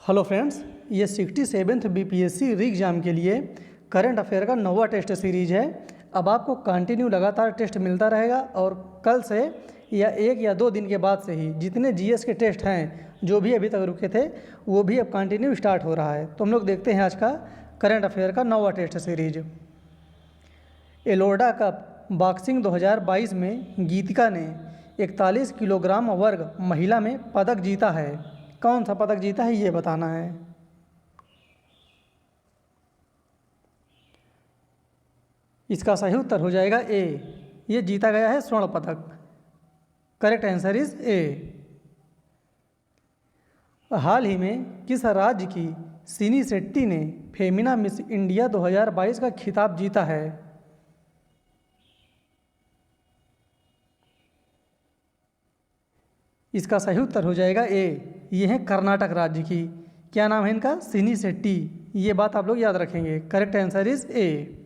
Hello friends, ये 67th BPSC री exam के लिए करंट अफेयर का 9वां टेस्ट सीरीज है। अब आपको कंटिन्यू लगातार टेस्ट मिलता रहेगा और कल से या 1 या 2 दिन के बाद से ही जितने जीएस के टेस्ट हैं जो भी अभी तक रुके थे वो भी अब कंटिन्यू स्टार्ट हो रहा है। तो हम लोग देखते हैं आज का करंट अफेयर का 9वां टेस्ट सीरीज। एलोर्डा कप बॉक्सिंग 2022 में गीतिका ने 41 किलोग्राम वर्ग महिला में पदक जीता है। कौन सा पदक जीता है ये बताना है। इसका सही उत्तर हो जाएगा ए, ये जीता गया है स्वर्ण पदक। Correct answer is A. हाल ही में किस राज्य की सिनी शेट्टी ने फेमिना मिस इंडिया 2022 का खिताब जीता है। इसका सही उत्तर हो जाएगा ए, ये है कर्नाटक राज्य की। क्या नाम है इनका? सिनी शेट्टी। ये बात आप लोग याद रखेंगे। करेक्ट आंसर इज ए।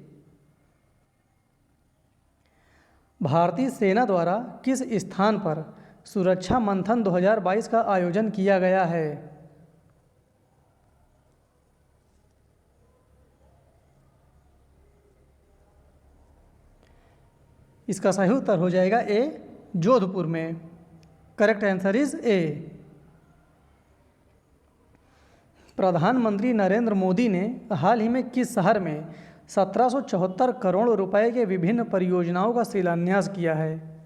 भारतीय सेना द्वारा किस स्थान पर सुरक्षा मंथन 2022 का आयोजन किया गया है। इसका सही उत्तर हो जाएगा ए, जोधपुर में। करेक्ट आंसर इज ए। प्रधानमंत्री नरेंद्र मोदी ने हाल ही में किस शहर में 1774 करोड़ रुपए के विभिन्न परियोजनाओं का शिलान्यास किया है।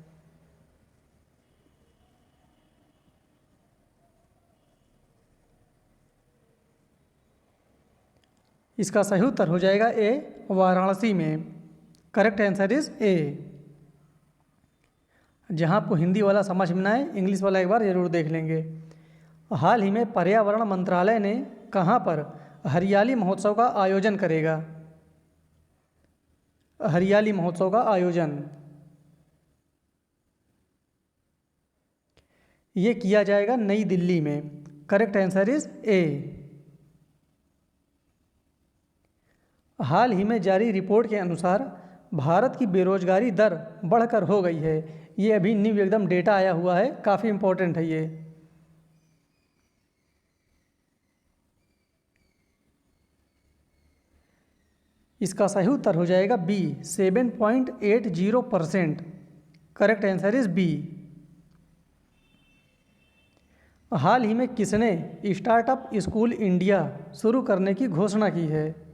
इसका सही उत्तर हो जाएगा ए, वाराणसी में। करेक्ट आंसर इज ए। जहां आपको हिंदी वाला समझ में ना आए, इंग्लिश वाला एक बार जरूर देख लेंगे। हाल ही में पर्यावरण मंत्रालय ने कहां पर हरियाली महोत्सव का आयोजन करेगा। हरियाली महोत्सव का आयोजन ये किया जाएगा नई दिल्ली में। Correct answer is A. हाल ही में जारी रिपोर्ट के अनुसार भारत की बेरोजगारी दर बढ़कर हो गई है। ये अभी न्यू एकदम डेटा आया हुआ है, काफ़ी इंपॉर्टेंट है ये। इसका सही उत्तर हो जाएगा B, 7.80%। Correct answer is B. हाल ही में किसने स्टार्टअप स्कूल इंडिया शुरू करने की घोषणा की है।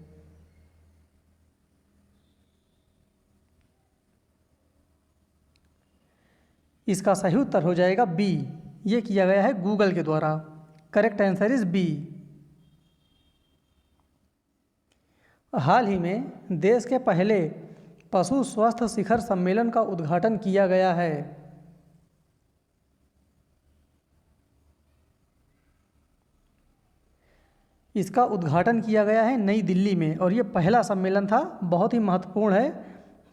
इसका सही उत्तर हो जाएगा बी, ये किया गया है गूगल के द्वारा। Correct answer is B. हाल ही में देश के पहले पशु स्वास्थ्य शिखर सम्मेलन का उद्घाटन किया गया है। इसका उद्घाटन किया गया है नई दिल्ली में और ये पहला सम्मेलन था, बहुत ही महत्वपूर्ण है,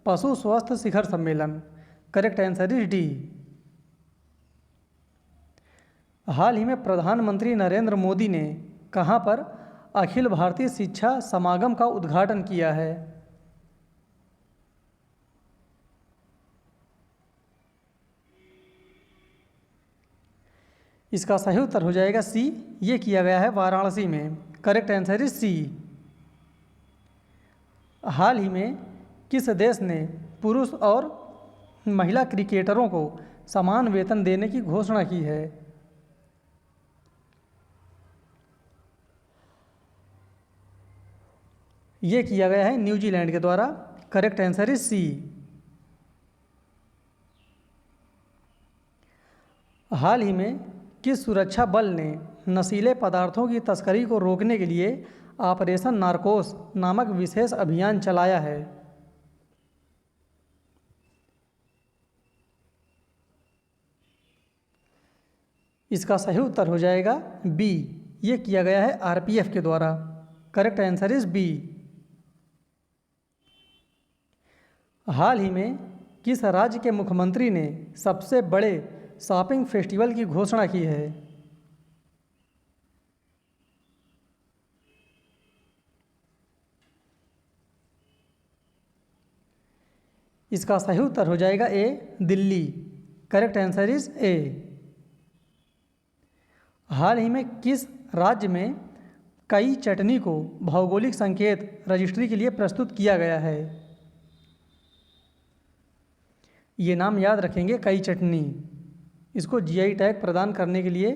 पशु स्वास्थ्य शिखर सम्मेलन। Correct answer is D. हाल ही में प्रधानमंत्री नरेंद्र मोदी ने कहां पर अखिल भारतीय शिक्षा समागम का उद्घाटन किया है। इसका सही उत्तर हो जाएगा सी, ये किया गया है वाराणसी में। Correct answer is C. हाल ही में किस देश ने पुरुष और महिला क्रिकेटरों को समान वेतन देने की घोषणा की है। ये किया गया है न्यूजीलैंड के द्वारा। Correct answer is C. हाल ही में किस सुरक्षा बल ने नशीले पदार्थों की तस्करी को रोकने के लिए ऑपरेशन नारकोस नामक विशेष अभियान चलाया है। इसका सही उत्तर हो जाएगा बी, ये किया गया है आरपीएफ के द्वारा। Correct answer is B. हाल ही में किस राज्य के मुख्यमंत्री ने सबसे बड़े शॉपिंग फेस्टिवल की घोषणा की है। इसका सही उत्तर हो जाएगा A, Delhi. Correct answer is A. हाल ही में किस राज्य में कई चटनी को भौगोलिक संकेत रजिस्ट्री के लिए प्रस्तुत किया गया है। ये नाम याद रखेंगे, कई चटनी। इसको जीआई टैग प्रदान करने के लिए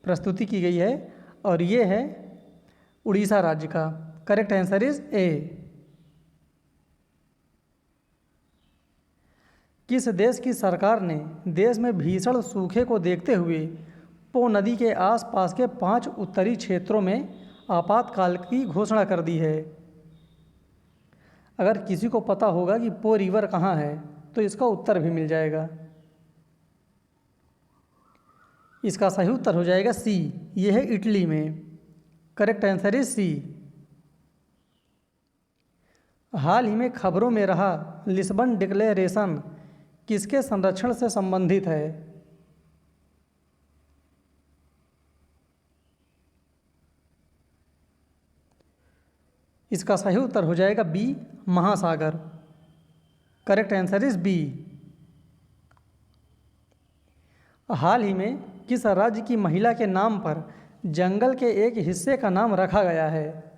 प्रस्तुति की गई है और ये है उड़ीसा राज्य का। करेक्ट आंसर इज ए। किस देश की सरकार ने देश में भीषण सूखे को देखते हुए पो नदी के आसपास के 5 उत्तरी क्षेत्रों में आपातकाल की घोषणा कर दी है? अगर किसी को पता होगा कि पो रिवर कहाँ है तो इसका उत्तर भी मिल जाएगा। इसका सही उत्तर हो जाएगा सी, ये है इटली में। Correct answer is C. हाल ही में खबरों में रहा लिस्बन डिक्लेरेशन किसके संरक्षण से संबंधित है? इसका सही उत्तर हो जाएगा बी, महासागर। Correct answer is B. हाल ही में किस राज्य की महिला के नाम पर जंगल के एक हिस्से का नाम रखा गया है?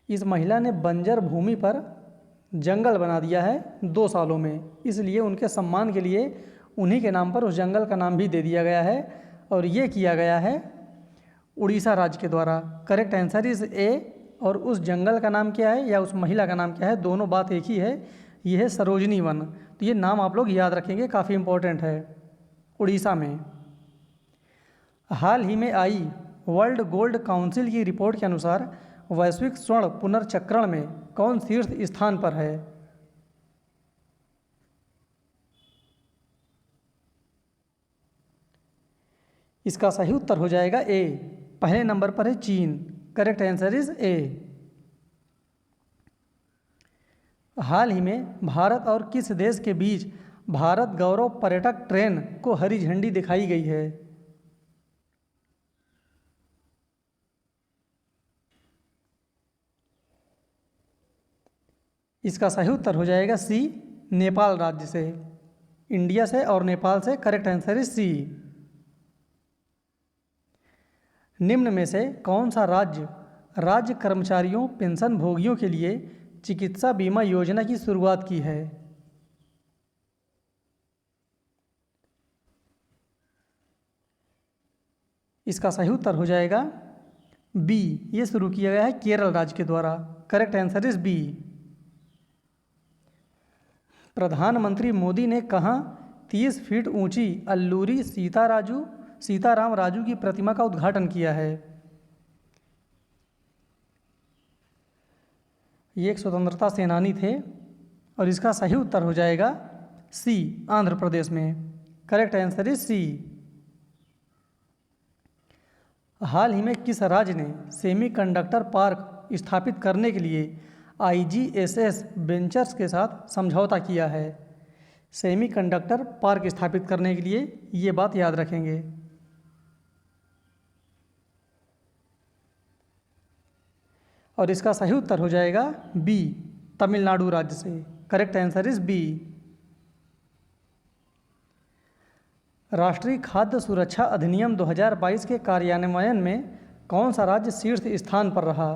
इस महिला ने बंजर भूमि पर जंगल बना दिया है 2 सालों में, इसलिए उनके सम्मान के लिए उन्हीं के नाम पर उस जंगल का नाम भी दे दिया गया है और ये किया गया है उड़ीसा राज्य के द्वारा। करेक्ट आंसर इज ए। और उस जंगल का नाम क्या है या उस महिला का नाम क्या है, दोनों बात एक ही है। ये है सरोजनी वन। तो ये नाम आप लोग याद रखेंगे, काफ़ी इम्पोर्टेंट है। उड़ीसा में हाल ही में आई वर्ल्ड गोल्ड काउंसिल की रिपोर्ट के अनुसार वैश्विक स्वर्ण पुनर्चक्रण में कौन शीर्ष स्थान पर है? इसका सही उत्तर हो जाएगा ए, पहले नंबर पर है चीन। Correct answer is A. हाल ही में भारत और किस देश के बीच भारत गौरव पर्यटक ट्रेन को हरी झंडी दिखाई गई है? इसका सही उत्तर हो जाएगा सी, नेपाल राज्य से। इंडिया से और नेपाल से। Correct answer is C. निम्न में से कौन सा राज्य राज्य कर्मचारियों पेंशन भोगियों के लिए चिकित्सा बीमा योजना की शुरुआत की है? इसका सही उत्तर हो जाएगा बी, ये शुरू किया गया है केरल राज्य के द्वारा। Correct answer is B. प्रधानमंत्री मोदी ने कहाँ 30 फीट ऊंची अल्लूरी सीताराम राजू की प्रतिमा का उद्घाटन किया है? ये एक स्वतंत्रता सेनानी थे और इसका सही उत्तर हो जाएगा सी, आंध्र प्रदेश में। Correct answer is C. हाल ही में किस राज्य ने सेमीकंडक्टर पार्क स्थापित करने के लिए IGSS वेंचर्स के साथ समझौता किया है? सेमीकंडक्टर पार्क स्थापित करने के लिए ये बात याद रखेंगे। और इसका सही उत्तर हो जाएगा बी, तमिलनाडु राज्य से। Correct answer is B. राष्ट्रीय खाद्य सुरक्षा अधिनियम 2022 के कार्यान्वयन में कौन सा राज्य शीर्ष स्थान पर रहा?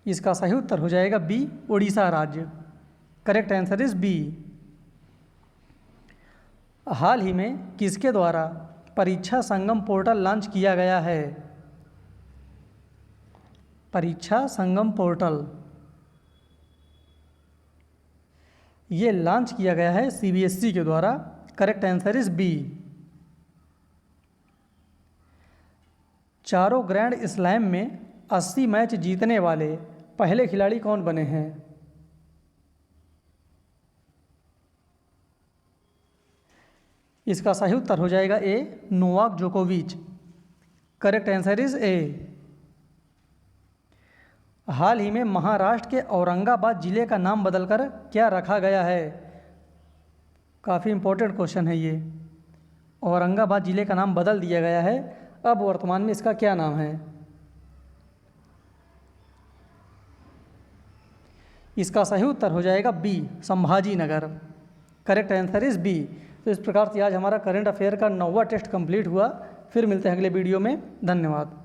इसका सही उत्तर हो जाएगा बी, उड़ीसा राज्य। Correct answer is B. हाल ही में किसके द्वारा परीक्षा संगम पोर्टल लॉन्च किया गया है? परीक्षा संगम पोर्टल ये लॉन्च किया गया है CBSE के द्वारा। Correct answer is B. चारों ग्रैंड स्लैम में 80 मैच जीतने वाले पहले खिलाड़ी कौन बने हैं? इसका सही उत्तर हो जाएगा ए, नोवाक जोकोविच। Correct answer is A. हाल ही में महाराष्ट्र के औरंगाबाद जिले का नाम बदलकर क्या रखा गया है? काफ़ी इंपॉर्टेंट क्वेश्चन है ये। औरंगाबाद जिले का नाम बदल दिया गया है, अब वर्तमान में इसका क्या नाम है? इसका सही उत्तर हो जाएगा B, Sambhaji Nagar. Correct answer is B. तो इस प्रकार से आज हमारा करंट अफेयर का 9वां टेस्ट कंप्लीट हुआ। फिर मिलते हैं अगले वीडियो में। धन्यवाद।